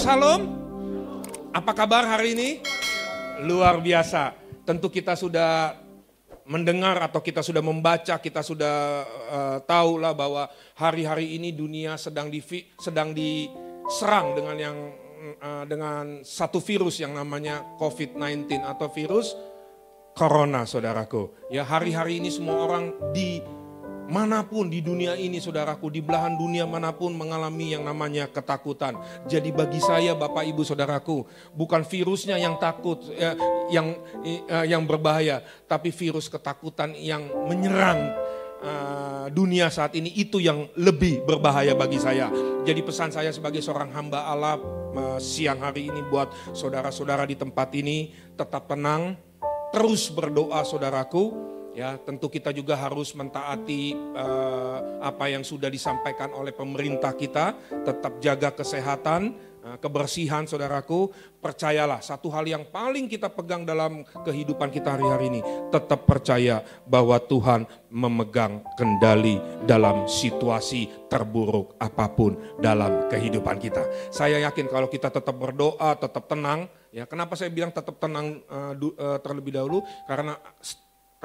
Shalom. Apa kabar hari ini? Luar biasa. Tentu kita sudah mendengar atau kita sudah membaca, kita sudah tahu lah bahwa hari-hari ini dunia sedang diserang dengan satu virus yang namanya COVID-19 atau virus Corona, saudaraku. Ya, hari-hari ini semua orang di manapun di dunia ini, saudaraku, di belahan dunia manapun mengalami yang namanya ketakutan. Jadi bagi saya, Bapak Ibu Saudaraku, bukan virusnya yang takut, yang berbahaya, tapi virus ketakutan yang menyerang dunia saat ini, itu yang lebih berbahaya bagi saya. Jadi pesan saya sebagai seorang hamba Allah siang hari ini buat saudara-saudara di tempat ini, tetap tenang, terus berdoa, saudaraku. Ya, tentu kita juga harus mentaati apa yang sudah disampaikan oleh pemerintah kita. Tetap jaga kesehatan, kebersihan, saudaraku. Percayalah, satu hal yang paling kita pegang dalam kehidupan kita hari-hari ini. Tetap percaya bahwa Tuhan memegang kendali dalam situasi terburuk apapun dalam kehidupan kita. Saya yakin kalau kita tetap berdoa, tetap tenang. Ya, kenapa saya bilang tetap tenang terlebih dahulu?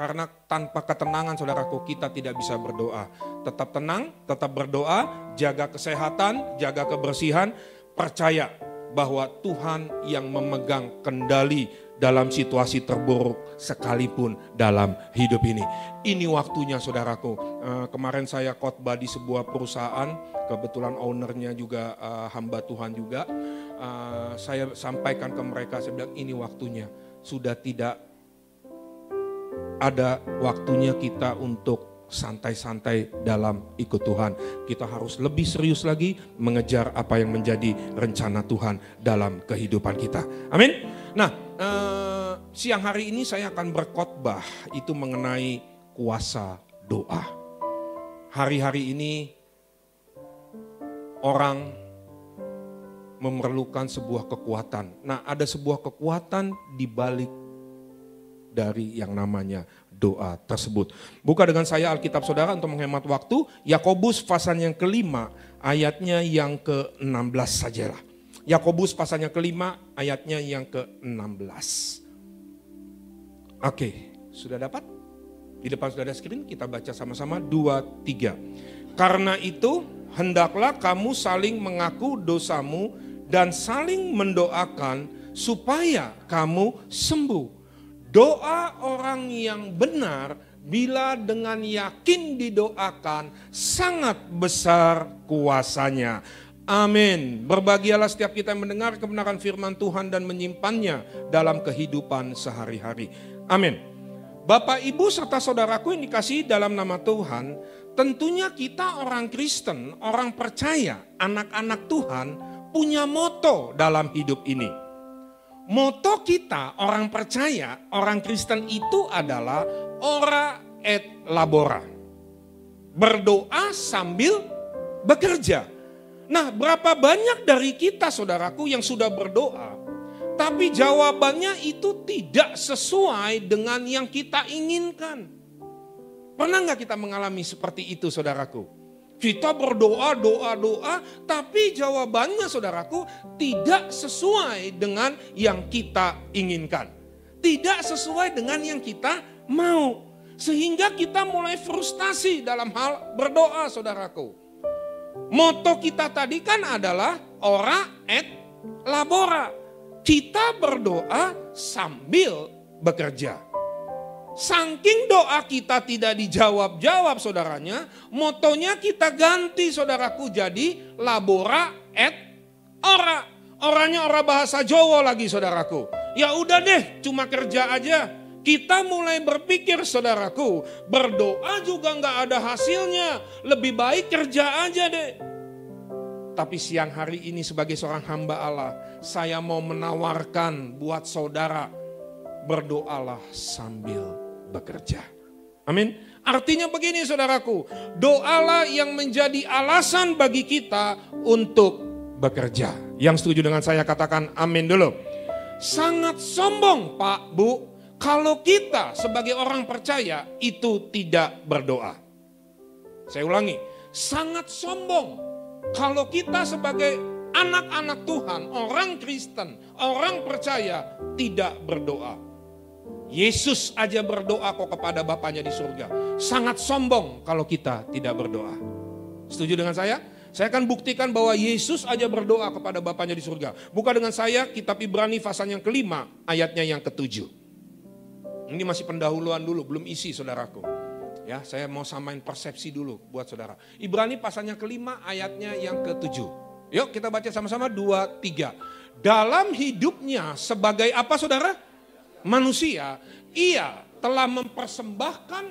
Karena tanpa ketenangan, saudaraku, kita tidak bisa berdoa. Tetap tenang, tetap berdoa, jaga kesehatan, jaga kebersihan. Percaya bahwa Tuhan yang memegang kendali dalam situasi terburuk sekalipun dalam hidup ini. Ini waktunya, saudaraku. Kemarin saya khotbah di sebuah perusahaan, kebetulan ownernya juga hamba Tuhan juga. Saya sampaikan ke mereka, saya bilang ini waktunya. Sudah tidak ada waktunya kita untuk santai-santai dalam ikut Tuhan. Kita harus lebih serius lagi mengejar apa yang menjadi rencana Tuhan dalam kehidupan kita. Amin. Nah, siang hari ini saya akan berkhotbah itu mengenai kuasa doa. Hari-hari ini orang memerlukan sebuah kekuatan. Nah, ada sebuah kekuatan di balik dari yang namanya doa tersebut. Buka dengan saya Alkitab saudara untuk menghemat waktu. Yakobus pasal yang kelima ayatnya yang ke-16 sajalah. Yakobus pasal yang kelima ayatnya yang ke-16. Oke, sudah dapat? Di depan sudah ada screen, kita baca sama-sama 2, 3. Karena itu hendaklah kamu saling mengaku dosamu dan saling mendoakan supaya kamu sembuh. Doa orang yang benar bila dengan yakin didoakan sangat besar kuasanya. Amin. Berbahagialah setiap kita yang mendengar kebenaran firman Tuhan dan menyimpannya dalam kehidupan sehari-hari. Amin. Bapak, Ibu serta saudaraku yang dikasihi dalam nama Tuhan, tentunya kita orang Kristen, orang percaya, anak-anak Tuhan punya moto dalam hidup ini. Moto kita orang percaya, orang Kristen itu adalah ora et labora. Berdoa sambil bekerja. Nah, berapa banyak dari kita saudaraku yang sudah berdoa, tapi jawabannya itu tidak sesuai dengan yang kita inginkan. Pernah nggak kita mengalami seperti itu, saudaraku? Kita berdoa, doa, tapi jawabannya, saudaraku, tidak sesuai dengan yang kita inginkan. Tidak sesuai dengan yang kita mau. Sehingga kita mulai frustasi dalam hal berdoa, saudaraku. Moto kita tadi kan adalah ora et labora. Kita berdoa sambil bekerja. Saking doa kita tidak dijawab-jawab, saudaranya, motonya kita ganti, saudaraku, jadi labora et ora. Oranya ora bahasa Jawa lagi, saudaraku. Ya udah deh, cuma kerja aja. Kita mulai berpikir, saudaraku, berdoa juga nggak ada hasilnya. Lebih baik kerja aja deh. Tapi siang hari ini sebagai seorang hamba Allah, saya mau menawarkan buat saudara, berdoalah sambil bekerja. Amin. Artinya begini, saudaraku, doalah yang menjadi alasan bagi kita untuk bekerja. Yang setuju dengan saya katakan amin dulu. Sangat sombong, Pak, Bu, kalau kita sebagai orang percaya itu tidak berdoa. Saya ulangi, sangat sombong kalau kita sebagai anak-anak Tuhan, orang Kristen, orang percaya tidak berdoa. Yesus aja berdoa kok kepada Bapaknya di surga. Sangat sombong kalau kita tidak berdoa. Setuju dengan saya? Saya akan buktikan bahwa Yesus aja berdoa kepada Bapaknya di surga. Bukan dengan saya, kitab Ibrani pasal yang kelima, ayatnya yang ketujuh. Ini masih pendahuluan dulu, belum isi saudaraku. Ya, saya mau samain persepsi dulu buat saudara. Ibrani pasalnya kelima, ayatnya yang ketujuh. Yuk kita baca sama-sama 2, 3. Dalam hidupnya sebagai apa saudara? Manusia, ia telah mempersembahkan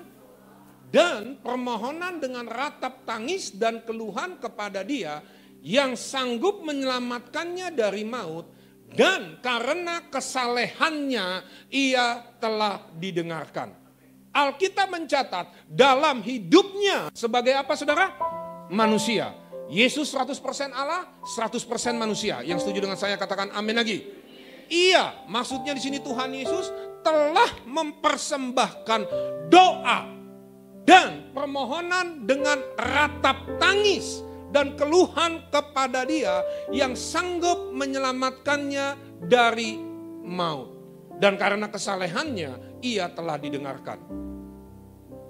dan permohonan dengan ratap tangis dan keluhan kepada Dia yang sanggup menyelamatkannya dari maut, dan karena kesalehannya ia telah didengarkan. Alkitab mencatat dalam hidupnya sebagai apa saudara? Manusia. Yesus 100% Allah, 100% manusia. Yang setuju dengan saya katakan amin lagi. Ia, maksudnya di sini Tuhan Yesus telah mempersembahkan doa dan permohonan dengan ratap tangis dan keluhan kepada Dia yang sanggup menyelamatkannya dari maut. Dan karena kesalehannya ia telah didengarkan.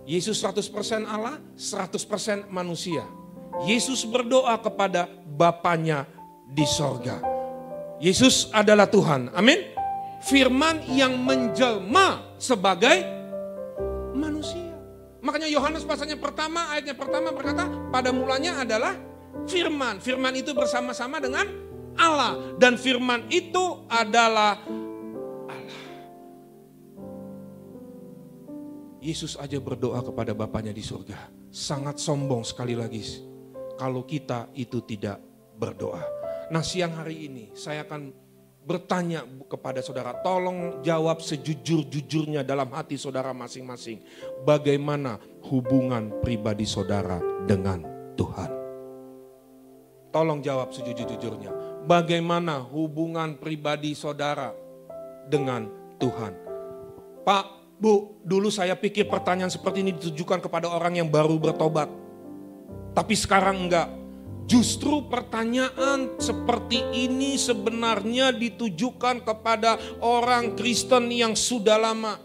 Yesus 100% Allah, 100% manusia. Yesus berdoa kepada Bapaknya di sorga. Yesus adalah Tuhan, amin. Firman yang menjelma sebagai manusia. Makanya Yohanes pasalnya pertama, ayatnya pertama berkata, pada mulanya adalah firman. Firman itu bersama-sama dengan Allah. Dan firman itu adalah Allah. Yesus aja berdoa kepada Bapaknya di surga. Sangat sombong sekali lagi kalau kita itu tidak berdoa. Nah, siang hari ini saya akan bertanya kepada saudara, tolong jawab sejujur-jujurnya dalam hati saudara masing-masing. Bagaimana hubungan pribadi saudara dengan Tuhan? Tolong jawab sejujur-jujurnya. Bagaimana hubungan pribadi saudara dengan Tuhan? Pak, Bu, dulu saya pikir pertanyaan seperti ini ditujukan kepada orang yang baru bertobat. Tapi sekarang enggak. Justru pertanyaan seperti ini sebenarnya ditujukan kepada orang Kristen yang sudah lama.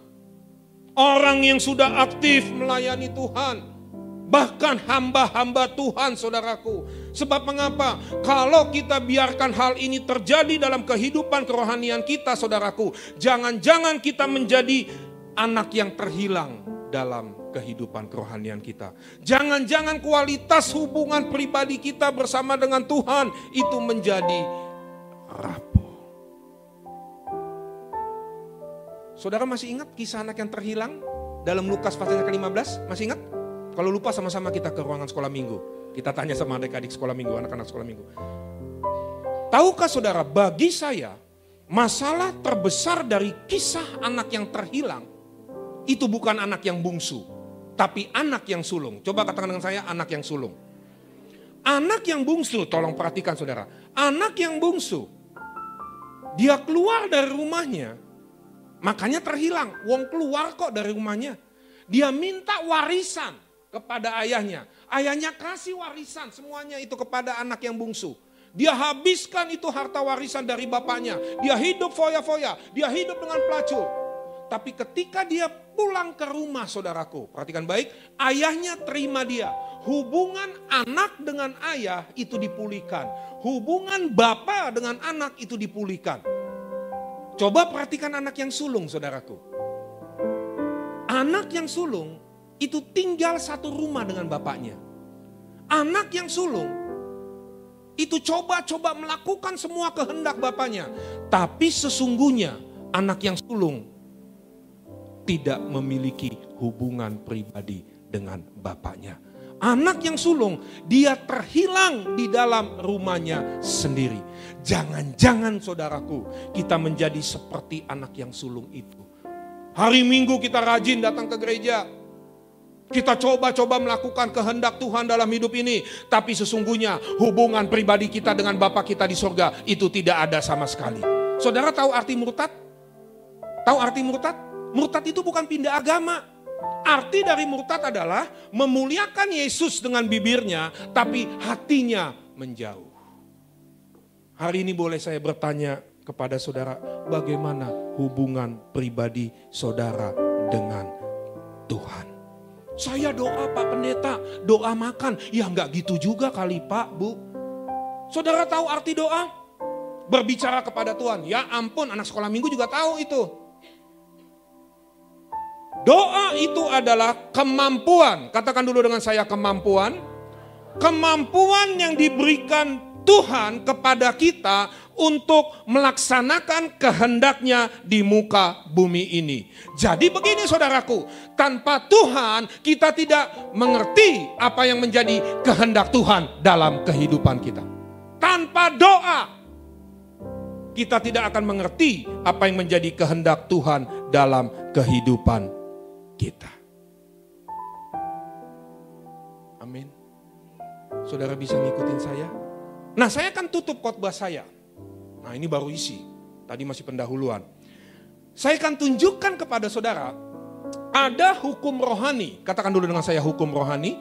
Orang yang sudah aktif melayani Tuhan. Bahkan hamba-hamba Tuhan saudaraku. Sebab mengapa? Kalau kita biarkan hal ini terjadi dalam kehidupan kerohanian kita saudaraku. Jangan-jangan kita menjadi anak yang terhilang dalam kehidupan kerohanian kita. Jangan-jangan kualitas hubungan pribadi kita bersama dengan Tuhan itu menjadi rapuh. Saudara masih ingat kisah anak yang terhilang dalam Lukas pasal ke-15? Masih ingat? Kalau lupa sama-sama kita ke ruangan sekolah minggu. Kita tanya sama adik-adik sekolah minggu, anak-anak sekolah minggu. Tahukah saudara, bagi saya masalah terbesar dari kisah anak yang terhilang itu bukan anak yang bungsu, tapi anak yang sulung. Coba katakan dengan saya, anak yang sulung. Anak yang bungsu, tolong perhatikan saudara. Anak yang bungsu, dia keluar dari rumahnya, makanya terhilang. Wong keluar kok dari rumahnya. Dia minta warisan kepada ayahnya. Ayahnya kasih warisan semuanya itu kepada anak yang bungsu. Dia habiskan itu harta warisan dari bapaknya. Dia hidup foya-foya, dia hidup dengan pelacur. Tapi ketika dia pulang ke rumah saudaraku, perhatikan baik, ayahnya terima dia. Hubungan anak dengan ayah itu dipulihkan. Hubungan bapak dengan anak itu dipulihkan. Coba perhatikan anak yang sulung saudaraku. Anak yang sulung itu tinggal satu rumah dengan bapaknya. Anak yang sulung itu coba-coba melakukan semua kehendak bapaknya. Tapi sesungguhnya anak yang sulung tidak memiliki hubungan pribadi dengan bapaknya. Anak yang sulung, dia terhilang di dalam rumahnya sendiri. Jangan-jangan saudaraku, kita menjadi seperti anak yang sulung itu. Hari Minggu kita rajin datang ke gereja. Kita coba-coba melakukan kehendak Tuhan dalam hidup ini. Tapi sesungguhnya hubungan pribadi kita dengan Bapa kita di surga itu tidak ada sama sekali. Saudara tahu arti murtad? Tahu arti murtad? Murtad itu bukan pindah agama. Arti dari murtad adalah memuliakan Yesus dengan bibirnya, tapi hatinya menjauh. Hari ini boleh saya bertanya kepada saudara, bagaimana hubungan pribadi saudara dengan Tuhan? Saya doa Pak Pendeta, doa makan. Ya enggak gitu juga kali Pak, Bu. Saudara tahu arti doa? Berbicara kepada Tuhan. Ya ampun, anak sekolah minggu juga tahu itu. Doa itu adalah kemampuan. Katakan dulu dengan saya, kemampuan. Kemampuan yang diberikan Tuhan kepada kita untuk melaksanakan kehendaknya di muka bumi ini. Jadi begini saudaraku, tanpa Tuhan kita tidak mengerti apa yang menjadi kehendak Tuhan dalam kehidupan kita. Tanpa doa kita tidak akan mengerti apa yang menjadi kehendak Tuhan dalam kehidupan kita. Amin. Saudara bisa ngikutin saya? Nah, saya akan tutup khotbah saya. Nah, ini baru isi. Tadi masih pendahuluan. Saya akan tunjukkan kepada saudara, ada hukum rohani. Katakan dulu dengan saya, hukum rohani.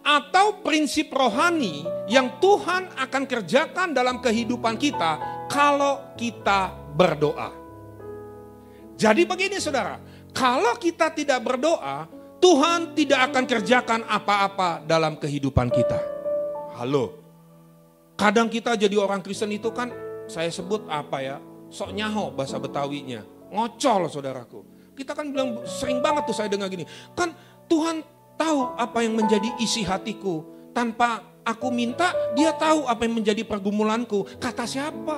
Atau prinsip rohani yang Tuhan akan kerjakan dalam kehidupan kita kalau kita berdoa. Jadi begini saudara, kalau kita tidak berdoa, Tuhan tidak akan kerjakan apa-apa dalam kehidupan kita. Halo. Kadang kita jadi orang Kristen itu kan, saya sebut apa ya, sok nyaho bahasa Betawinya. Ngocol saudaraku. Kita kan bilang, sering banget tuh saya dengar gini. Kan Tuhan tahu apa yang menjadi isi hatiku. Tanpa aku minta, dia tahu apa yang menjadi pergumulanku. Kata siapa?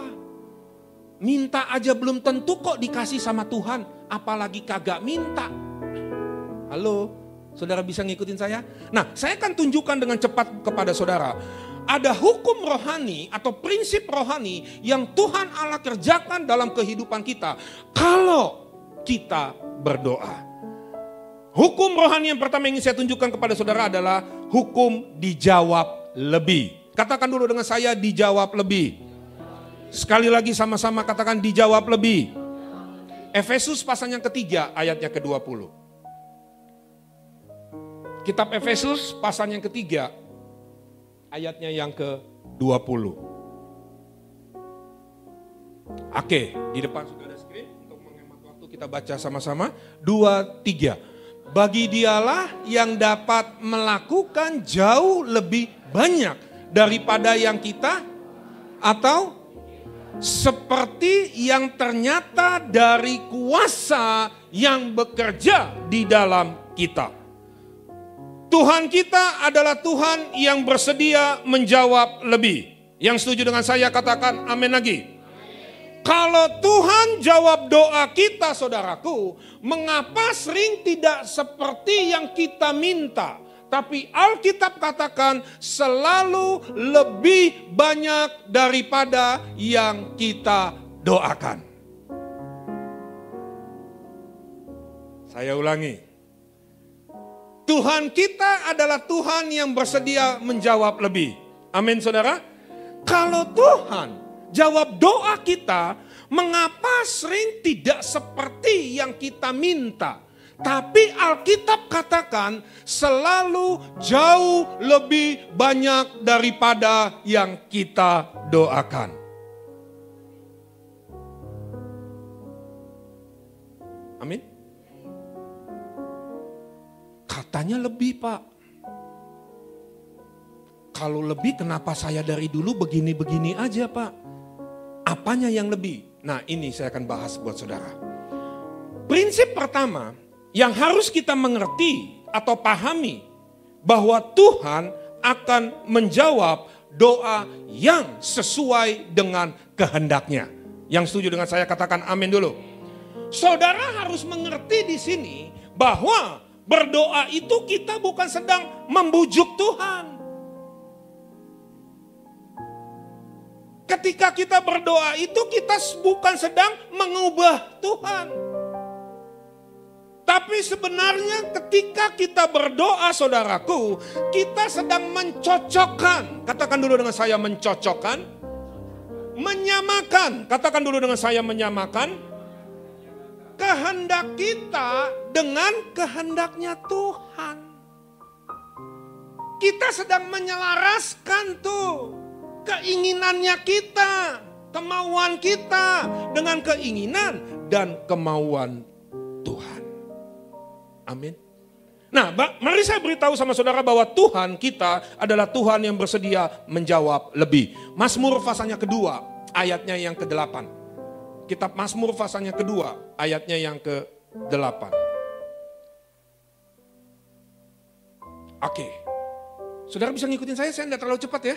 Minta aja belum tentu kok dikasih sama Tuhan. Apalagi kagak minta. Halo, saudara bisa ngikutin saya? Nah, saya akan tunjukkan dengan cepat kepada saudara. Ada hukum rohani atau prinsip rohani yang Tuhan Allah kerjakan dalam kehidupan kita kalau kita berdoa. Hukum rohani yang pertama yang ingin saya tunjukkan kepada saudara adalah hukum dijawab lebih. Katakan dulu dengan saya, dijawab lebih. Sekali lagi sama-sama katakan dijawab lebih. Efesus pasal yang ketiga ayatnya ke-20. Kitab Efesus pasal yang ketiga ayatnya yang ke-20. Oke, di depan sudah ada screen untuk menghemat waktu kita baca sama-sama. 2, 3. Bagi dialah yang dapat melakukan jauh lebih banyak daripada yang kita atau seperti yang ternyata dari kuasa yang bekerja di dalam kita. Tuhan kita adalah Tuhan yang bersedia menjawab lebih. Yang setuju dengan saya katakan amin lagi. Kalau Tuhan jawab doa kita saudaraku, mengapa sering tidak seperti yang kita minta? Tapi Alkitab katakan selalu lebih banyak daripada yang kita doakan. Saya ulangi. Tuhan kita adalah Tuhan yang bersedia menjawab lebih. Amin saudara. Kalau Tuhan jawab doa kita, mengapa sering tidak seperti yang kita minta? Tapi Alkitab katakan selalu jauh lebih banyak daripada yang kita doakan. Amin. Katanya lebih Pak. Kalau lebih kenapa saya dari dulu begini-begini aja Pak? Apanya yang lebih? Nah ini saya akan bahas buat saudara. Prinsip pertama yang harus kita mengerti atau pahami bahwa Tuhan akan menjawab doa yang sesuai dengan kehendaknya. Yang setuju dengan saya katakan amin dulu. Saudara harus mengerti di sini bahwa berdoa itu kita bukan sedang membujuk Tuhan. Ketika kita berdoa itu kita bukan sedang mengubah Tuhan. Tapi sebenarnya ketika kita berdoa saudaraku, kita sedang mencocokkan. Katakan dulu dengan saya mencocokkan. Menyamakan. Katakan dulu dengan saya menyamakan. Kehendak kita dengan kehendaknya Tuhan. Kita sedang menyelaraskan tuh. keinginannya kita, kemauan kita dengan keinginan dan kemauan Tuhan. Amin. Nah, mari saya beritahu sama saudara bahwa Tuhan kita adalah Tuhan yang bersedia menjawab lebih. Mazmur pasalnya kedua, ayatnya yang ke-8. Kitab Mazmur pasalnya kedua, ayatnya yang ke-8. Oke. Saudara bisa ngikutin saya tidak terlalu cepat ya.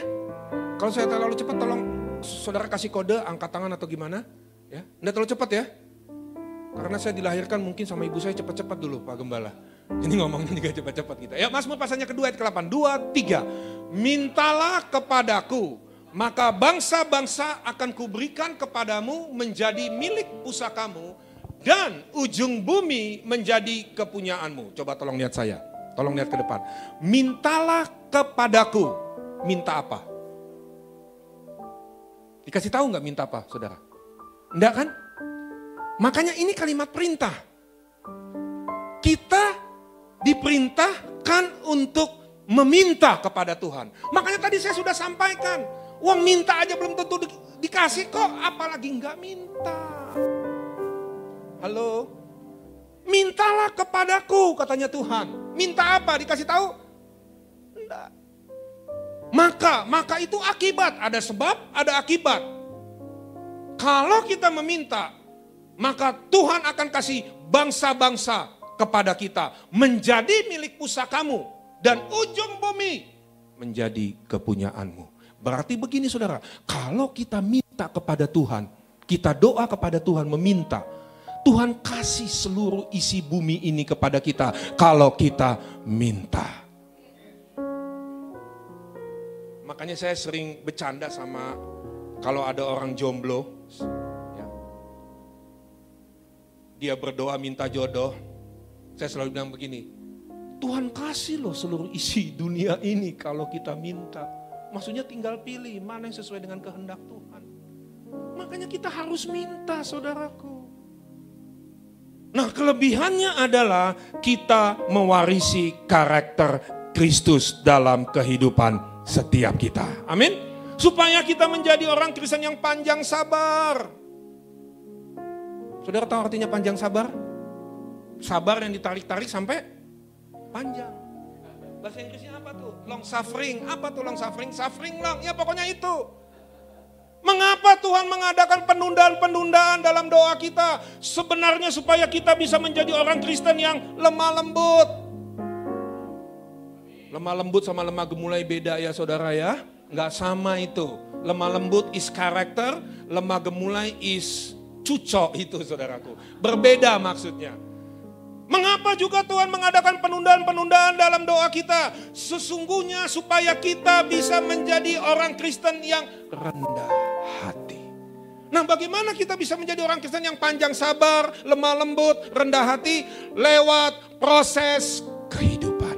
Kalau saya terlalu cepat tolong saudara kasih kode, angkat tangan atau gimana. Ya, tidak terlalu cepat ya. Karena saya dilahirkan mungkin sama ibu saya cepat-cepat dulu Pak Gembala. Ini ngomongnya juga cepat-cepat kita. Ya, Mazmur pasalnya kedua ayat ke-8. 2, 3. Mintalah kepadaku, maka bangsa-bangsa akan kuberikan kepadamu menjadi milik pusakamu dan ujung bumi menjadi kepunyaanmu. Coba tolong lihat saya. Tolong lihat ke depan. Mintalah kepadaku. Minta apa? Dikasih tahu nggak minta apa, saudara? Enggak kan? Makanya ini kalimat perintah. Kita diperintahkan untuk meminta kepada Tuhan. Makanya tadi saya sudah sampaikan. Uang minta aja belum tentu dikasih kok, apalagi nggak minta. Halo? Mintalah kepadaku, katanya Tuhan. Minta apa? Dikasih tahu? Enggak. Maka itu akibat. Ada sebab, ada akibat. Kalau kita meminta, maka Tuhan akan kasih bangsa-bangsa kepada kita. Menjadi milik pusakamu. Dan ujung bumi menjadi kepunyaanmu. Berarti begini saudara, kalau kita minta kepada Tuhan, kita doa kepada Tuhan meminta, Tuhan kasih seluruh isi bumi ini kepada kita kalau kita minta. Makanya saya sering bercanda sama kalau ada orang jomblo, ya, dia berdoa minta jodoh, saya selalu bilang begini, Tuhan kasih loh seluruh isi dunia ini kalau kita minta. Maksudnya tinggal pilih mana yang sesuai dengan kehendak Tuhan. Makanya kita harus minta saudaraku. Nah kelebihannya adalah kita mewarisi karakter Kristus dalam kehidupan setiap kita. Amin. Supaya kita menjadi orang Kristen yang panjang sabar. Saudara tahu artinya panjang sabar? Sabar yang ditarik-tarik sampai panjang. Bahasa Inggrisnya apa tuh? Long suffering. Apa tuh long suffering? Suffering long. Ya pokoknya itu. Mengapa Tuhan mengadakan penundaan-penundaan dalam doa kita? Sebenarnya supaya kita bisa menjadi orang Kristen yang lemah lembut. Lemah lembut sama lemah gemulai beda ya saudara ya. Nggak sama itu. Lemah lembut is karakter, lemah gemulai is cucok itu saudaraku. Berbeda maksudnya. Mengapa juga Tuhan mengadakan penundaan-penundaan dalam doa kita? Sesungguhnya supaya kita bisa menjadi orang Kristen yang rendah hati. Nah bagaimana kita bisa menjadi orang Kristen yang panjang sabar, lemah lembut, rendah hati? Lewat proses kehidupan.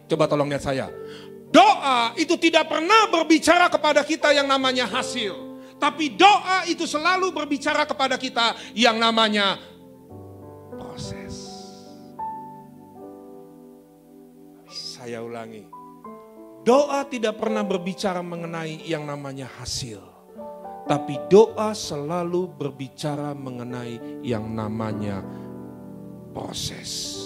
Coba tolong lihat saya. Doa itu tidak pernah berbicara kepada kita yang namanya hasil. Tapi doa itu selalu berbicara kepada kita yang namanya proses. Saya ulangi. Doa tidak pernah berbicara mengenai yang namanya hasil. Tapi doa selalu berbicara mengenai yang namanya proses.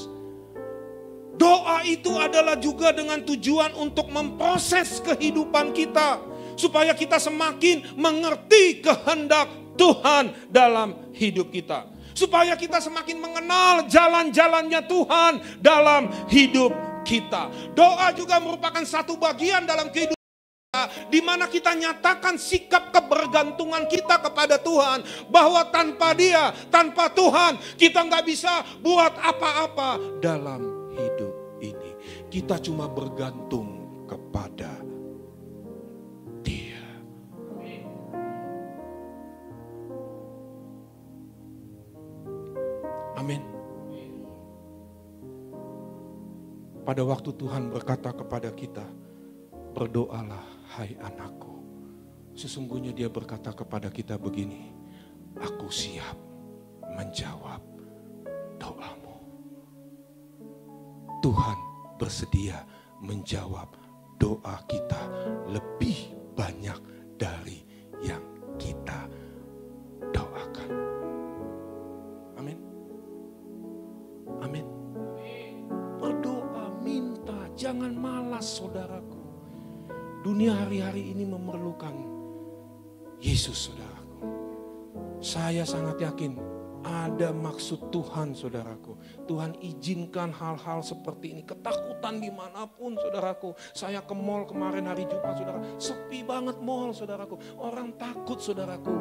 Doa itu adalah juga dengan tujuan untuk memproses kehidupan kita. Supaya kita semakin mengerti kehendak Tuhan dalam hidup kita. Supaya kita semakin mengenal jalan-jalannya Tuhan dalam hidup kita. Doa juga merupakan satu bagian dalam kehidupan kita, di mana kita nyatakan sikap kebergantungan kita kepada Tuhan. Bahwa tanpa Dia, tanpa Tuhan, kita nggak bisa buat apa-apa dalam hidup ini. Kita cuma bergantung kepada Dia. Amin. Pada waktu Tuhan berkata kepada kita, berdoalah hai anakku. Sesungguhnya Dia berkata kepada kita begini, aku siap menjawab doamu. Tuhan bersedia menjawab doa kita lebih banyak dari yang kita doakan. Amin. Amin. Berdoa, minta, jangan malas saudaraku. Dunia hari-hari ini memerlukan Yesus saudaraku. Saya sangat yakin ada maksud Tuhan saudaraku. Tuhan izinkan hal-hal seperti ini. Ketakutan dimanapun saudaraku. Saya ke mall kemarin hari Jumat saudara. Sepi banget mall saudaraku. Orang takut saudaraku.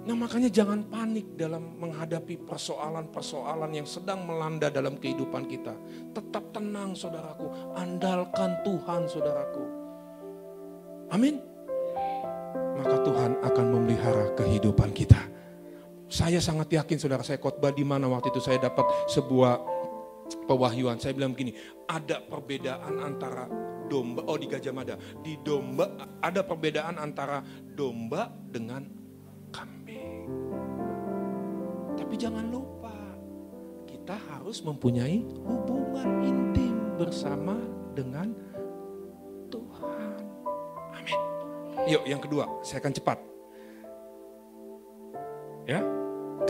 Nah makanya jangan panik dalam menghadapi persoalan-persoalan yang sedang melanda dalam kehidupan kita. Tetap tenang saudaraku. Andalkan Tuhan saudaraku. Amin. Maka Tuhan akan memelihara kehidupan kita. Saya sangat yakin saudara, saya khotbah di mana waktu itu saya dapat sebuah pewahyuan. Saya bilang begini, ada perbedaan antara domba, di Gajah Mada. Di domba, ada perbedaan antara domba dengan kambing. Tapi jangan lupa, kita harus mempunyai hubungan intim bersama dengan Tuhan. Amin. Yuk yang kedua, saya akan cepat. Ya,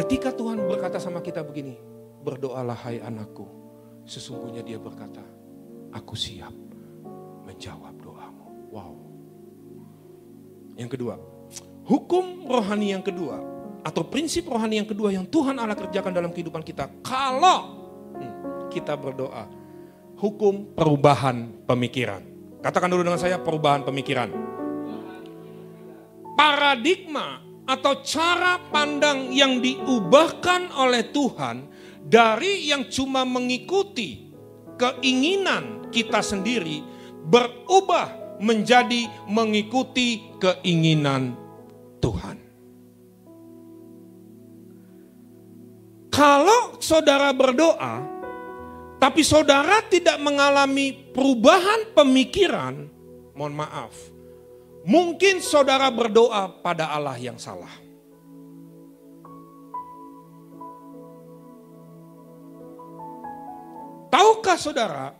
ketika Tuhan berkata sama kita begini, berdoalah hai anakku. Sesungguhnya dia berkata, aku siap menjawab doamu. Wow. Yang kedua, hukum rohani yang kedua, atau prinsip rohani yang kedua yang Tuhan Allah kerjakan dalam kehidupan kita. Kalau kita berdoa, hukum perubahan pemikiran. Katakan dulu dengan saya, perubahan pemikiran. Paradigma atau cara pandang yang diubahkan oleh Tuhan dari yang cuma mengikuti keinginan kita sendiri berubah menjadi mengikuti keinginan Tuhan. Kalau saudara berdoa, tapi saudara tidak mengalami perubahan pemikiran, mohon maaf, mungkin saudara berdoa pada Allah yang salah. Tahukah saudara,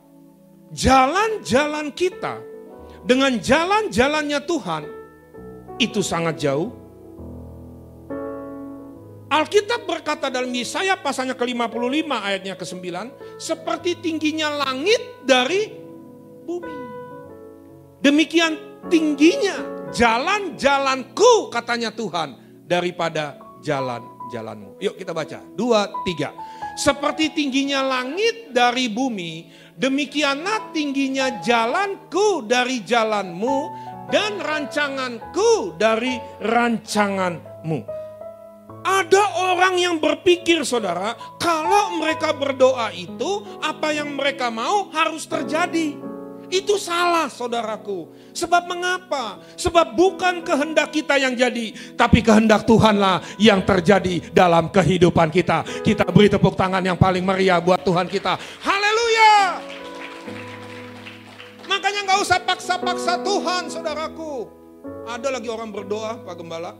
jalan-jalan kita dengan jalan-jalannya Tuhan itu sangat jauh? Alkitab berkata dalam Yesaya pasalnya ke-55 ayatnya ke-9, seperti tingginya langit dari bumi. Demikian tingginya jalan-jalanku katanya Tuhan daripada jalan-jalanmu. Yuk kita baca, 2, 3. Seperti tingginya langit dari bumi, demikianlah tingginya jalanku dari jalanmu dan rancanganku dari rancanganmu. Ada orang yang berpikir saudara, kalau mereka berdoa itu apa yang mereka mau harus terjadi. Itu salah saudaraku. Sebab mengapa? Sebab bukan kehendak kita yang jadi, tapi kehendak Tuhanlah yang terjadi dalam kehidupan kita. Kita beri tepuk tangan yang paling meriah buat Tuhan kita. Haleluya. Makanya gak usah paksa-paksa Tuhan saudaraku. Ada lagi orang berdoa Pak Gembala.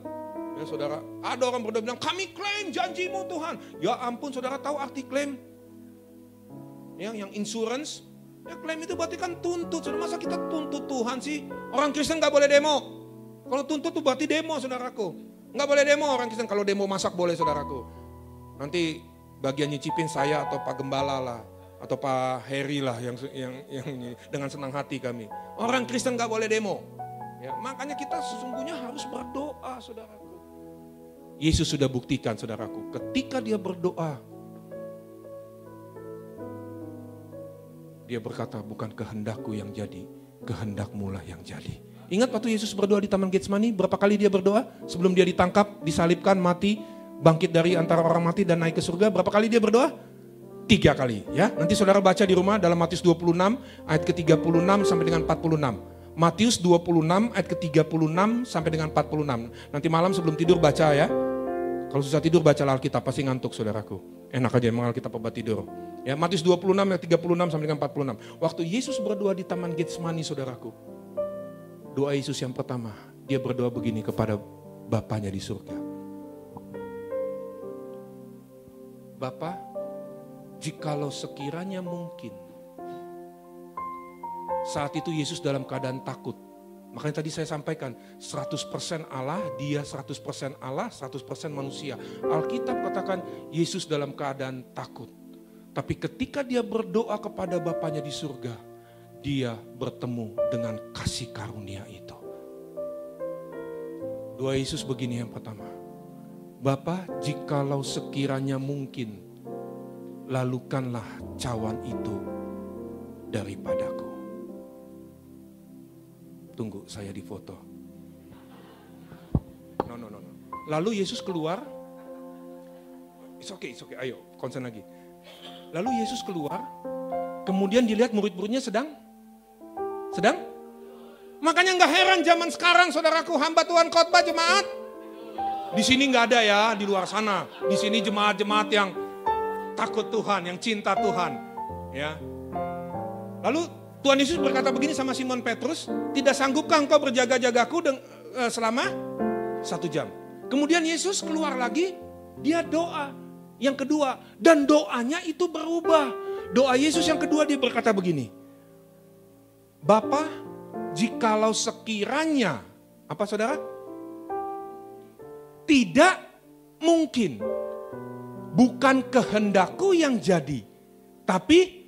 Ya saudara, ada orang berdoa bilang kami klaim janjimu Tuhan. Ya ampun saudara, tahu arti klaim? Yang insurance. Ya klaim itu berarti kan tuntut. Saudara, masa kita tuntut Tuhan sih? Orang Kristen gak boleh demo. Kalau tuntut itu berarti demo saudaraku. Gak boleh demo orang Kristen. Kalau demo masak boleh saudaraku. Nanti bagian nyicipin saya atau Pak Gembala lah. Atau Pak Heri lah yang dengan senang hati kami. Orang Kristen gak boleh demo. Ya, makanya kita sesungguhnya harus berdoa saudaraku. Yesus sudah buktikan saudaraku. Ketika dia berdoa, dia berkata, bukan kehendakku yang jadi, kehendakmu lah yang jadi. Ingat waktu Yesus berdoa di Taman Getsemani, berapa kali dia berdoa? Sebelum dia ditangkap, disalibkan, mati, bangkit dari antara orang mati dan naik ke surga. Berapa kali dia berdoa? 3 kali. Ya, nanti saudara baca di rumah dalam Matius 26 ayat ke-36 sampai dengan 46. Matius 26 ayat ke-36 sampai dengan 46. Nanti malam sebelum tidur baca ya. Kalau susah tidur baca Alkitab, pasti ngantuk saudaraku. Enak aja emang Alkitab obat tidur. Ya, Matius 26 ayat 36 sampai dengan 46. Waktu Yesus berdoa di Taman Getsemani saudaraku. Doa Yesus yang pertama, dia berdoa begini kepada Bapanya di surga. Bapa, jikalau sekiranya mungkin, Saat itu Yesus dalam keadaan takut. Makanya tadi saya sampaikan, 100% Allah, dia 100% Allah, 100% manusia. Alkitab katakan Yesus dalam keadaan takut. Tapi ketika dia berdoa kepada Bapanya di surga, dia bertemu dengan kasih karunia itu. Doa Yesus begini yang pertama. Bapa, jikalau sekiranya mungkin, lalukanlah cawan itu daripadaku. Tunggu, saya difoto. No. Lalu Yesus keluar. It's okay, ayo, konsen lagi. Lalu Yesus keluar, kemudian dilihat murid-muridnya sedang? Makanya nggak heran zaman sekarang, saudaraku, hamba Tuhan khotbah jemaat. Di sini nggak ada ya, di luar sana. Di sini jemaat-jemaat yang takut Tuhan, yang cinta Tuhan. Ya. Lalu Tuhan Yesus berkata begini sama Simon Petrus, tidak sanggupkah engkau berjaga-jagaku selama 1 jam? Kemudian Yesus keluar lagi, dia doa yang kedua. Dan doanya itu berubah. Doa Yesus yang kedua dia berkata begini. Bapa, jikalau sekiranya, apa saudara? Tidak mungkin, bukan kehendakku yang jadi, tapi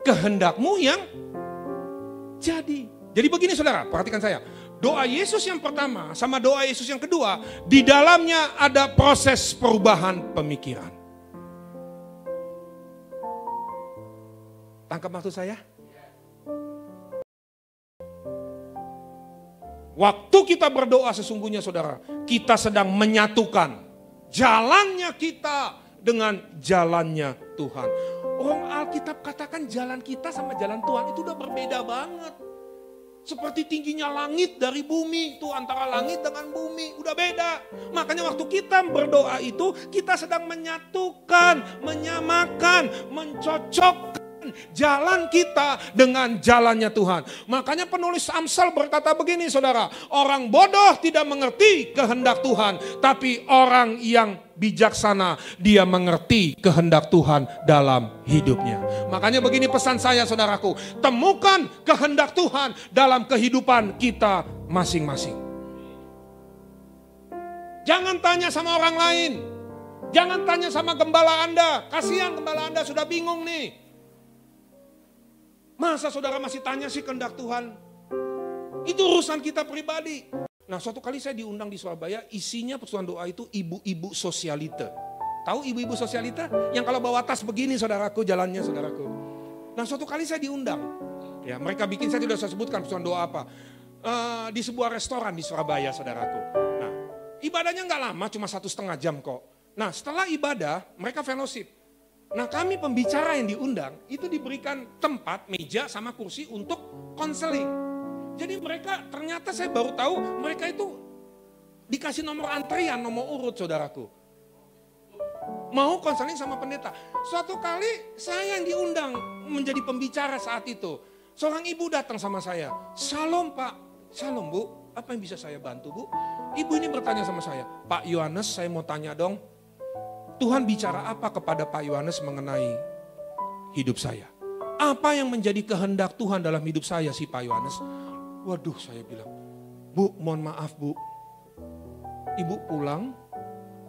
kehendakmu yang jadi. Jadi begini saudara, perhatikan saya. Doa Yesus yang pertama sama doa Yesus yang kedua, di dalamnya ada proses perubahan pemikiran. Tangkap maksud saya? Waktu kita berdoa sesungguhnya saudara, kita sedang menyatukan jalannya kita dengan jalannya Tuhan. Orang Alkitab katakan jalan kita sama jalan Tuhan itu udah berbeda banget. Seperti tingginya langit dari bumi, itu antara langit dengan bumi, udah beda. Makanya waktu kita berdoa itu, kita sedang menyatukan, menyamakan, mencocokkan jalan kita dengan jalannya Tuhan. Makanya penulis Amsal berkata begini saudara, orang bodoh tidak mengerti kehendak Tuhan, tapi orang yang bijaksana dia mengerti kehendak Tuhan dalam hidupnya. Makanya begini pesan saya saudaraku, temukan kehendak Tuhan dalam kehidupan kita masing-masing. Jangan tanya sama orang lain, jangan tanya sama gembala Anda, kasihan gembala Anda sudah bingung nih. Masa saudara masih tanya sih kehendak Tuhan? Itu urusan kita pribadi. Nah, suatu kali saya diundang di Surabaya, isinya persoalan doa itu ibu-ibu sosialita. Tahu ibu-ibu sosialita? Yang kalau bawa tas begini saudaraku, jalannya saudaraku. Nah, suatu kali saya diundang. Ya, mereka bikin, saya tidak usah sebutkan persoalan doa apa. Di sebuah restoran di Surabaya saudaraku. Nah, ibadahnya nggak lama, cuma 1,5 jam kok. Nah, setelah ibadah, mereka fellowship. Nah kami pembicara yang diundang itu diberikan tempat, meja sama kursi untuk konseling. Jadi mereka ternyata saya baru tahu mereka itu dikasih nomor antrian, nomor urut saudaraku. Mau konseling sama pendeta. Suatu kali saya yang diundang menjadi pembicara saat itu. Seorang ibu datang sama saya. Shalom Pak, shalom Bu, apa yang bisa saya bantu Bu? Ibu ini bertanya sama saya, Pak Yohanes saya mau tanya dong. Tuhan bicara apa kepada Pak Yohanes mengenai hidup saya? Apa yang menjadi kehendak Tuhan dalam hidup saya si Pak Yohanes? Waduh saya bilang, Bu mohon maaf Bu. Ibu pulang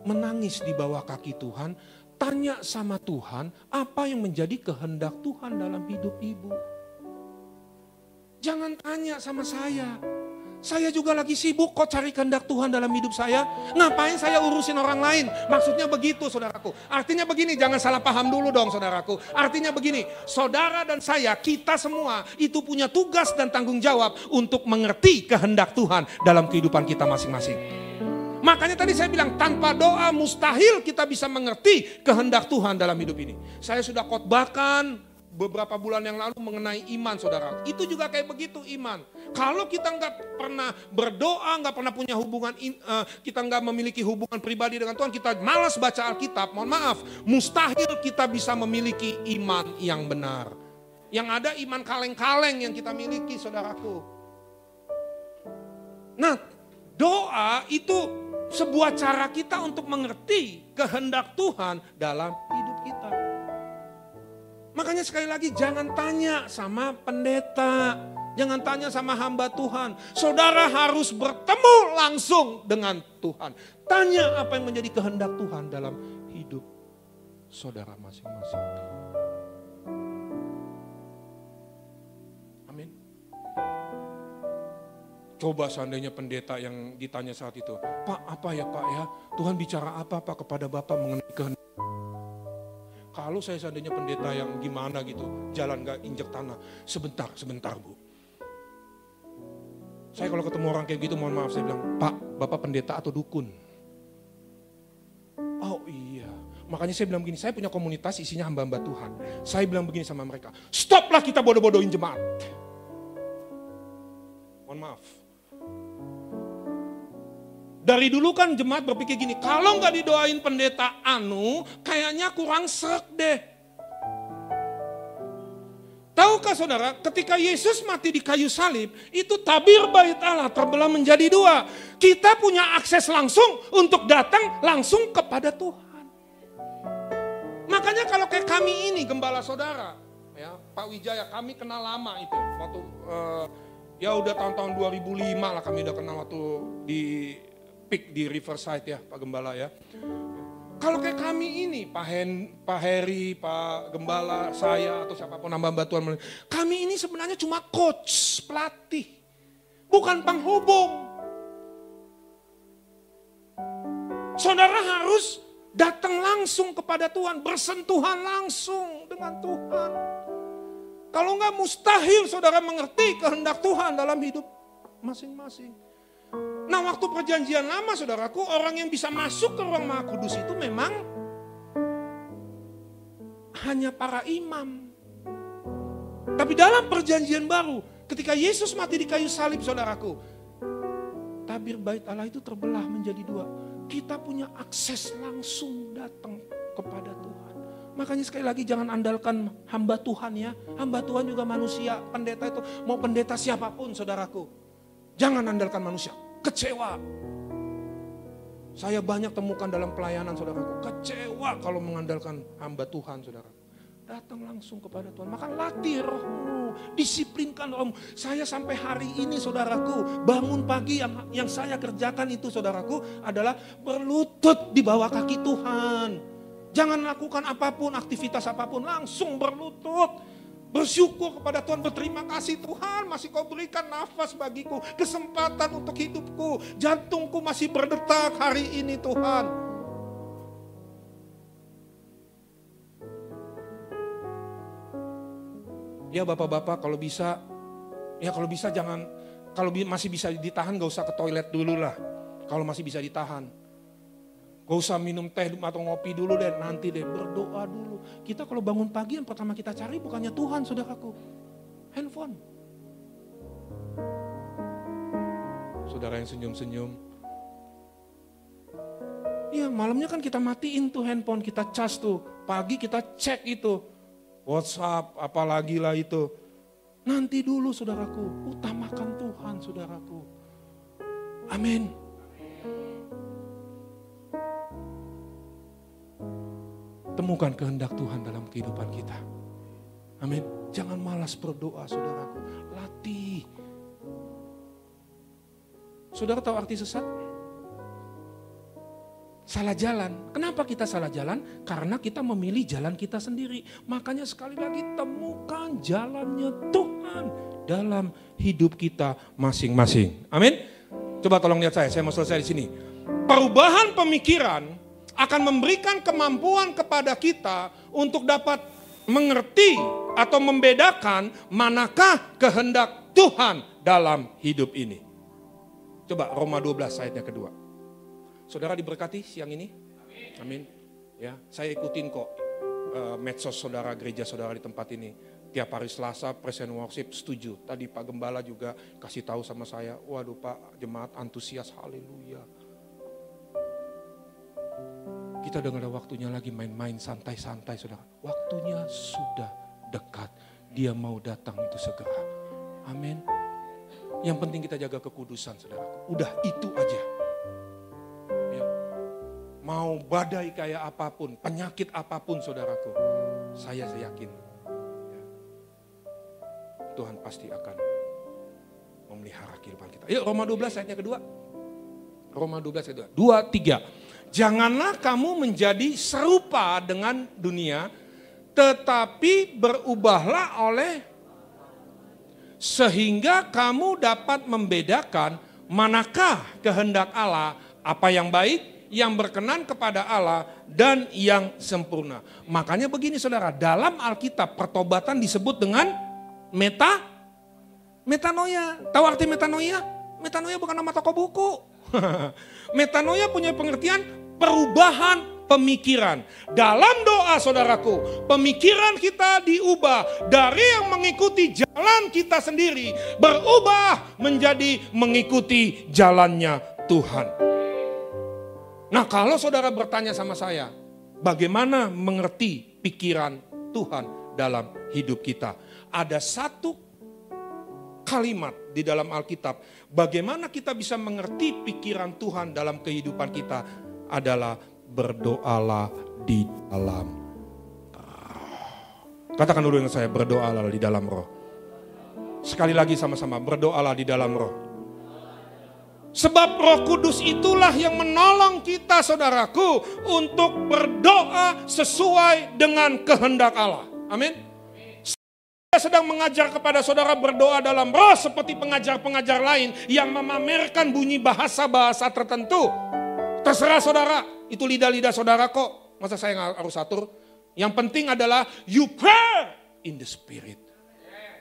menangis di bawah kaki Tuhan. Tanya sama Tuhan apa yang menjadi kehendak Tuhan dalam hidup ibu. Jangan tanya sama saya. Saya juga lagi sibuk kok cari kehendak Tuhan dalam hidup saya. Ngapain saya urusin orang lain? Maksudnya begitu saudaraku. Artinya begini, jangan salah paham dulu dong saudaraku. Artinya begini, saudara dan saya, kita semua itu punya tugas dan tanggung jawab untuk mengerti kehendak Tuhan dalam kehidupan kita masing-masing. Makanya tadi saya bilang tanpa doa mustahil kita bisa mengerti kehendak Tuhan dalam hidup ini. Saya sudah khotbahkan beberapa bulan yang lalu mengenai iman saudara. Itu juga kayak begitu iman. Kalau kita nggak pernah berdoa, nggak pernah punya hubungan, kita nggak memiliki hubungan pribadi dengan Tuhan, kita malas baca Alkitab, mohon maaf, mustahil kita bisa memiliki iman yang benar. Yang ada iman kaleng-kaleng yang kita miliki saudaraku. Nah, doa itu sebuah cara kita untuk mengerti kehendak Tuhan dalam hidup kita. Maka Makanya sekali lagi jangan tanya sama pendeta. Jangan tanya sama hamba Tuhan. Saudara harus bertemu langsung dengan Tuhan. Tanya apa yang menjadi kehendak Tuhan dalam hidup saudara masing-masing. Amin. Coba seandainya pendeta yang ditanya saat itu, Pak apa ya Pak ya, Tuhan bicara apa Pak kepada Bapak mengenai kehendak. Kalau saya seandainya pendeta yang gimana gitu, jalan gak injek tanah, sebentar Bu. Saya kalau ketemu orang kayak gitu, mohon maaf saya bilang, Pak, Bapak pendeta atau dukun? Oh iya, makanya saya bilang begini, saya punya komunitas isinya hamba-hamba Tuhan. Saya bilang begini sama mereka, stoplah kita bodoh-bodohin jemaat. Mohon maaf. Dari dulu kan jemaat berpikir gini, kalau nggak didoain pendeta kayaknya kurang srek deh. Tahukah saudara, ketika Yesus mati di kayu salib, itu tabir bait Allah terbelah menjadi dua. Kita punya akses langsung untuk datang langsung kepada Tuhan. Makanya kalau kayak kami ini, gembala saudara, ya Pak Wijaya, kami kenal lama itu. Waktu ya udah tahun-tahun 2005 lah kami udah kenal waktu di Peak di Riverside ya Pak Gembala ya. Kalau kayak kami ini, Pak Heri, Pak Gembala, saya atau siapapun hamba Tuhan, kami ini sebenarnya cuma coach, pelatih, bukan penghubung. Saudara harus datang langsung kepada Tuhan, bersentuhan langsung dengan Tuhan. Kalau enggak mustahil saudara mengerti kehendak Tuhan dalam hidup masing-masing. Nah waktu perjanjian lama saudaraku, orang yang bisa masuk ke ruang Maha Kudus itu memang hanya para imam. Tapi dalam perjanjian baru, ketika Yesus mati di kayu salib saudaraku, tabir bait Allah itu terbelah menjadi dua. Kita punya akses langsung datang kepada Tuhan. Makanya sekali lagi jangan andalkan hamba Tuhan ya. Hamba Tuhan juga manusia, pendeta itu mau pendeta siapapun saudaraku. Jangan andalkan manusia, kecewa. Saya banyak temukan dalam pelayanan saudaraku, kecewa kalau mengandalkan hamba Tuhan saudara. Datang langsung kepada Tuhan, maka latih rohmu, disiplinkan rohmu. Saya sampai hari ini saudaraku, bangun pagi yang saya kerjakan itu saudaraku adalah berlutut di bawah kaki Tuhan. Jangan lakukan apapun, aktivitas apapun, langsung berlutut. Bersyukur kepada Tuhan, berterima kasih Tuhan masih kau berikan nafas bagiku, kesempatan untuk hidupku, jantungku masih berdetak hari ini Tuhan. Ya bapak-bapak kalau bisa jangan, kalau masih bisa ditahan gak usah ke toilet dulu lah, kalau masih bisa ditahan. Gak usah minum teh atau ngopi dulu deh, nanti deh berdoa dulu. Kita kalau bangun pagi yang pertama kita cari bukannya Tuhan saudaraku, handphone. Saudara yang senyum-senyum. Iya malamnya kan kita matiin tuh handphone, kita cas tuh. Pagi kita cek itu, WhatsApp apalagi lah itu. Nanti dulu saudaraku, utamakan Tuhan saudaraku. Amin. Temukan kehendak Tuhan dalam kehidupan kita. Amin. Jangan malas berdoa saudaraku. Latih. Saudara tahu arti sesat? Salah jalan. Kenapa kita salah jalan? Karena kita memilih jalan kita sendiri. Makanya sekali lagi temukan jalannya Tuhan dalam hidup kita masing-masing. Amin. Coba tolong lihat saya mau selesai di sini. Perubahan pemikiran akan memberikan kemampuan kepada kita untuk dapat mengerti atau membedakan manakah kehendak Tuhan dalam hidup ini. Coba Roma 12 ayatnya kedua. Saudara diberkati siang ini? Amin. Ya, saya ikutin kok medsos saudara, gereja saudara di tempat ini. Tiap hari Selasa present worship setuju. Tadi Pak Gembala juga kasih tahu sama saya, waduh Pak jemaat antusias, haleluya. Kita udah gak ada waktunya lagi main-main santai-santai saudara. Waktunya sudah dekat. Dia mau datang itu segera. Amin. Yang penting kita jaga kekudusan saudaraku. Udah itu aja. Ya. Mau badai kayak apapun, penyakit apapun saudaraku. Saya yakin Tuhan pasti akan memelihara kehidupan kita. Yuk Roma 12 ayatnya kedua. Roma 12 ayat 2. 2, 3. Janganlah kamu menjadi serupa dengan dunia, tetapi berubahlah oleh sehingga kamu dapat membedakan manakah kehendak Allah, apa yang baik, yang berkenan kepada Allah, dan yang sempurna. Makanya begini saudara, dalam Alkitab pertobatan disebut dengan metanoia. Tahu arti metanoia? Metanoia bukan nama toko buku. Metanoia punya pengertian perubahan pemikiran. Dalam doa saudaraku, pemikiran kita diubah dari yang mengikuti jalan kita sendiri, berubah menjadi mengikuti jalannya Tuhan. Nah kalau saudara bertanya sama saya, bagaimana mengerti pikiran Tuhan dalam hidup kita? Ada satu kalimat di dalam Alkitab, bagaimana kita bisa mengerti pikiran Tuhan dalam kehidupan kita adalah berdoalah di dalam roh. Katakan dulu dengan saya, berdoalah di dalam roh. Sekali lagi sama-sama, berdoalah di dalam roh. Sebab Roh Kudus itulah yang menolong kita saudaraku untuk berdoa sesuai dengan kehendak Allah. Amin. Saya sedang mengajar kepada saudara berdoa dalam roh seperti pengajar-pengajar lain yang memamerkan bunyi bahasa-bahasa tertentu. Terserah saudara, itu lidah-lidah saudara kok. Masa saya harus atur? Yang penting adalah you pray in the spirit.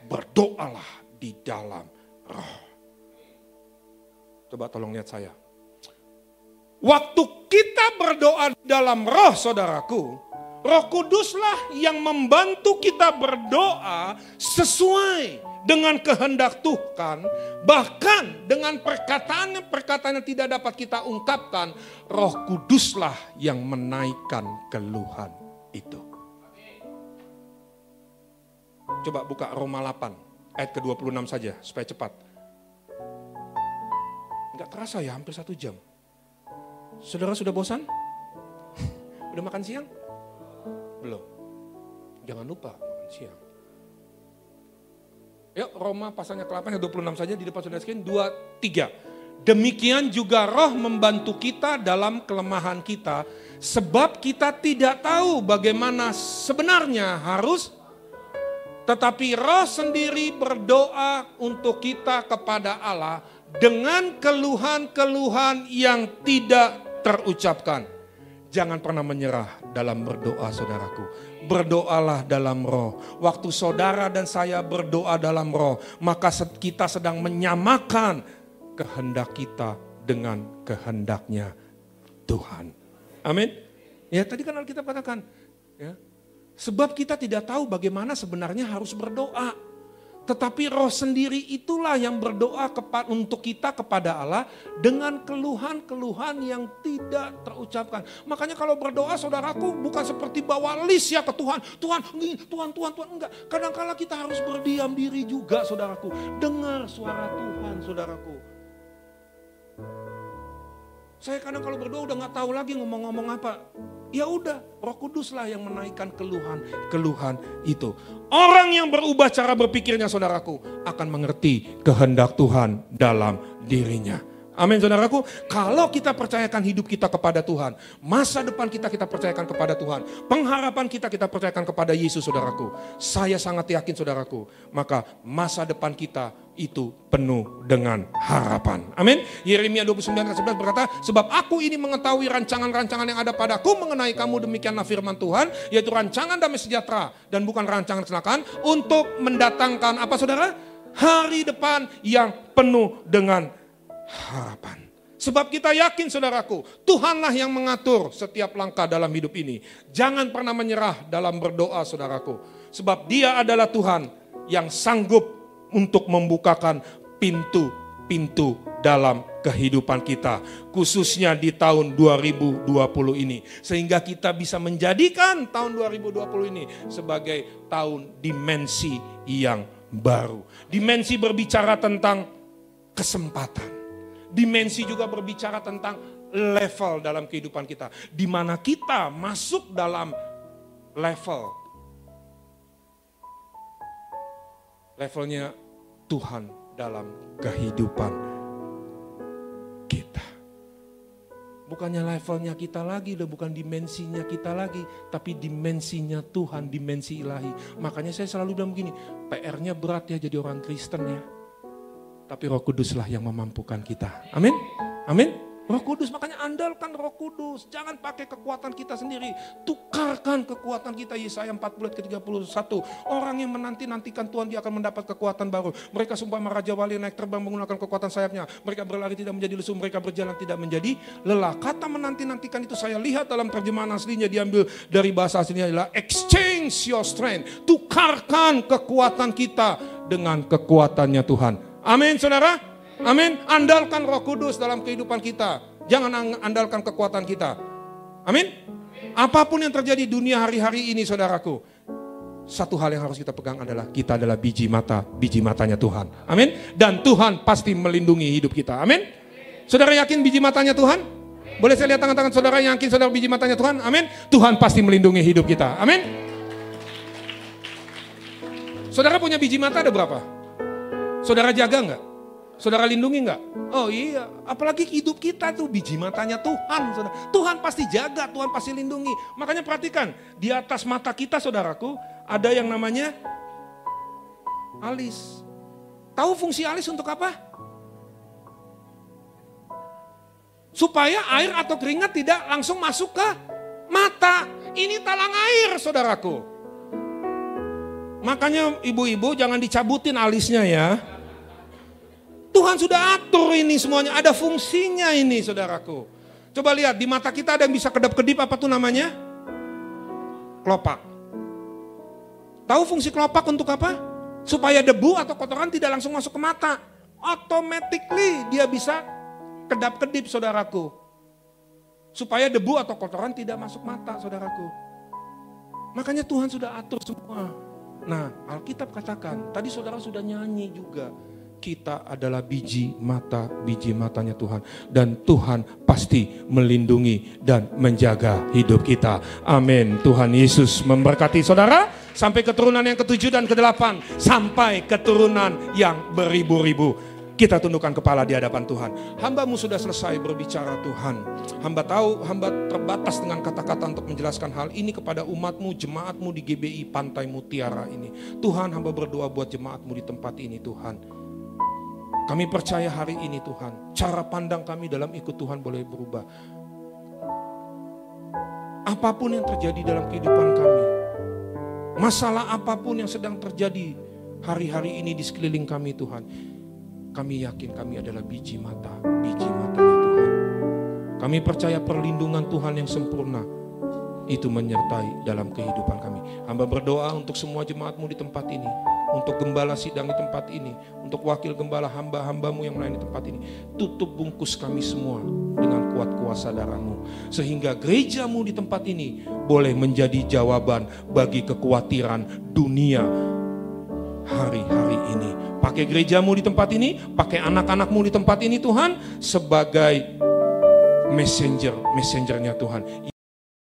Berdoalah di dalam roh. Coba tolong lihat saya. Waktu kita berdoa di dalam roh saudaraku, Roh Kuduslah yang membantu kita berdoa sesuai dengan kehendak Tuhan. Bahkan dengan perkataan yang tidak dapat kita ungkapkan, Roh Kuduslah yang menaikkan keluhan itu. Coba buka Roma 8 ayat ke-26 saja supaya cepat. Enggak terasa ya, hampir 1 jam. Saudara sudah bosan? Udah makan siang? Belum. Jangan lupa makan siang. Yuk Roma pasalnya ke-8 ayat 26 saja di depan saudara sekalian. 2, 3. Demikian juga roh membantu kita dalam kelemahan kita. Sebab kita tidak tahu bagaimana sebenarnya harus. Tetapi roh sendiri berdoa untuk kita kepada Allah dengan keluhan-keluhan yang tidak terucapkan. Jangan pernah menyerah dalam berdoa saudaraku. Berdoalah dalam roh. Waktu saudara dan saya berdoa dalam roh, maka kita sedang menyamakan kehendak kita dengan kehendaknya Tuhan. Amin. Ya tadi kan Alkitab katakan. Ya, sebab kita tidak tahu bagaimana sebenarnya harus berdoa. Tetapi roh sendiri itulah yang berdoa untuk kita kepada Allah dengan keluhan-keluhan yang tidak terucapkan. Makanya kalau berdoa saudaraku bukan seperti bawa list ya ke Tuhan. Tuhan, enggak. Kadang-kala kita harus berdiam diri juga saudaraku. Dengar suara Tuhan saudaraku. Saya kadang kalau berdoa udah gak tahu lagi ngomong-ngomong apa. Ya udah, Roh Kuduslah yang menaikkan keluhan itu. Orang yang berubah cara berpikirnya saudaraku akan mengerti kehendak Tuhan dalam dirinya. Amin saudaraku. Kalau kita percayakan hidup kita kepada Tuhan, masa depan kita percayakan kepada Tuhan, pengharapan kita percayakan kepada Yesus saudaraku. Saya sangat yakin saudaraku, maka masa depan kita itu penuh dengan harapan. Amin. Yeremia 29:11 berkata, sebab aku ini mengetahui rancangan-rancangan yang ada padaku mengenai kamu, demikianlah firman Tuhan, yaitu rancangan damai sejahtera dan bukan rancangan kecelakaan, untuk mendatangkan apa saudara? Hari depan yang penuh dengan harapan. Sebab kita yakin saudaraku, Tuhanlah yang mengatur setiap langkah dalam hidup ini. Jangan pernah menyerah dalam berdoa saudaraku. Sebab Dia adalah Tuhan yang sanggup untuk membukakan pintu-pintu dalam kehidupan kita. Khususnya di tahun 2020 ini. Sehingga kita bisa menjadikan tahun 2020 ini sebagai tahun dimensi yang baru. Dimensi berbicara tentang kesempatan. Dimensi juga berbicara tentang level dalam kehidupan kita. Di mana kita masuk dalam level levelnya Tuhan dalam kehidupan kita. Bukannya levelnya kita lagi, udah bukan dimensinya kita lagi, tapi dimensinya Tuhan, dimensi ilahi. Makanya saya selalu bilang begini, PR-nya berat ya jadi orang Kristen ya. Tapi Roh Kuduslah yang memampukan kita. Amin? Amin? Roh Kudus, makanya andalkan Roh Kudus. Jangan pakai kekuatan kita sendiri. Tukarkan kekuatan kita. Yesaya 40 ayat ke-31. Orang yang menanti-nantikan Tuhan, dia akan mendapat kekuatan baru. Mereka sumpah Raja Wali naik terbang menggunakan kekuatan sayapnya. Mereka berlari tidak menjadi lesu, mereka berjalan tidak menjadi lelah. Kata menanti-nantikan itu saya lihat dalam terjemahan aslinya, diambil dari bahasa aslinya adalah exchange your strength. Tukarkan kekuatan kita dengan kekuatannya Tuhan. Amin saudara. Amin. Andalkan Roh Kudus dalam kehidupan kita. Jangan andalkan kekuatan kita. Amin. Apapun yang terjadi dunia hari-hari ini saudaraku, satu hal yang harus kita pegang adalah kita adalah biji matanya Tuhan. Amin. Dan Tuhan pasti melindungi hidup kita. Amin. Saudara yakin biji matanya Tuhan? Boleh saya lihat tangan-tangan saudara yang yakin saudara biji matanya Tuhan? Amin. Tuhan pasti melindungi hidup kita. Amin. Saudara punya biji mata ada berapa? Saudara jaga enggak? Saudara lindungi enggak? Oh iya, apalagi hidup kita tuh biji matanya Tuhan. Saudara. Tuhan pasti jaga, Tuhan pasti lindungi. Makanya perhatikan, di atas mata kita saudaraku, ada yang namanya alis. Tahu fungsi alis untuk apa? Supaya air atau keringat tidak langsung masuk ke mata. Ini talang air saudaraku. Makanya ibu-ibu jangan dicabutin alisnya ya. Tuhan sudah atur ini semuanya, ada fungsinya ini saudaraku. Coba lihat, di mata kita ada yang bisa kedap-kedip, apa tuh namanya? Kelopak. Tahu fungsi kelopak untuk apa? Supaya debu atau kotoran tidak langsung masuk ke mata. Automatically dia bisa kedap-kedip saudaraku. Supaya debu atau kotoran tidak masuk mata saudaraku. Makanya Tuhan sudah atur semua. Nah, Alkitab katakan, tadi saudara sudah nyanyi juga. Kita adalah biji matanya Tuhan. Dan Tuhan pasti melindungi dan menjaga hidup kita. Amin. Tuhan Yesus memberkati saudara. Sampai keturunan yang ke-7 dan ke-8. Sampai keturunan yang beribu-ribu. Kita tundukkan kepala di hadapan Tuhan. Hamba-Mu sudah selesai berbicara Tuhan. Hamba tahu, hamba terbatas dengan kata-kata untuk menjelaskan hal ini kepada umat-Mu, jemaat-Mu di GBI Pantai Mutiara ini. Tuhan, hamba berdoa buat jemaat-Mu di tempat ini Tuhan. Kami percaya hari ini Tuhan, cara pandang kami dalam ikut Tuhan boleh berubah. Apapun yang terjadi dalam kehidupan kami, masalah apapun yang sedang terjadi hari-hari ini di sekeliling kami Tuhan, kami yakin kami adalah biji matanya Tuhan. Kami percaya perlindungan Tuhan yang sempurna itu menyertai dalam kehidupan kami. Hamba berdoa untuk semua jemaat-Mu di tempat ini, untuk gembala sidang di tempat ini, untuk wakil gembala hamba-hamba-Mu yang melayani di tempat ini. Tutup bungkus kami semua dengan kuat kuasa darah-Mu, sehingga gereja-Mu di tempat ini boleh menjadi jawaban bagi kekhawatiran dunia hari-hari ini. Pakai gereja-Mu di tempat ini, pakai anak-anak-Mu di tempat ini Tuhan, sebagai messengernya Tuhan.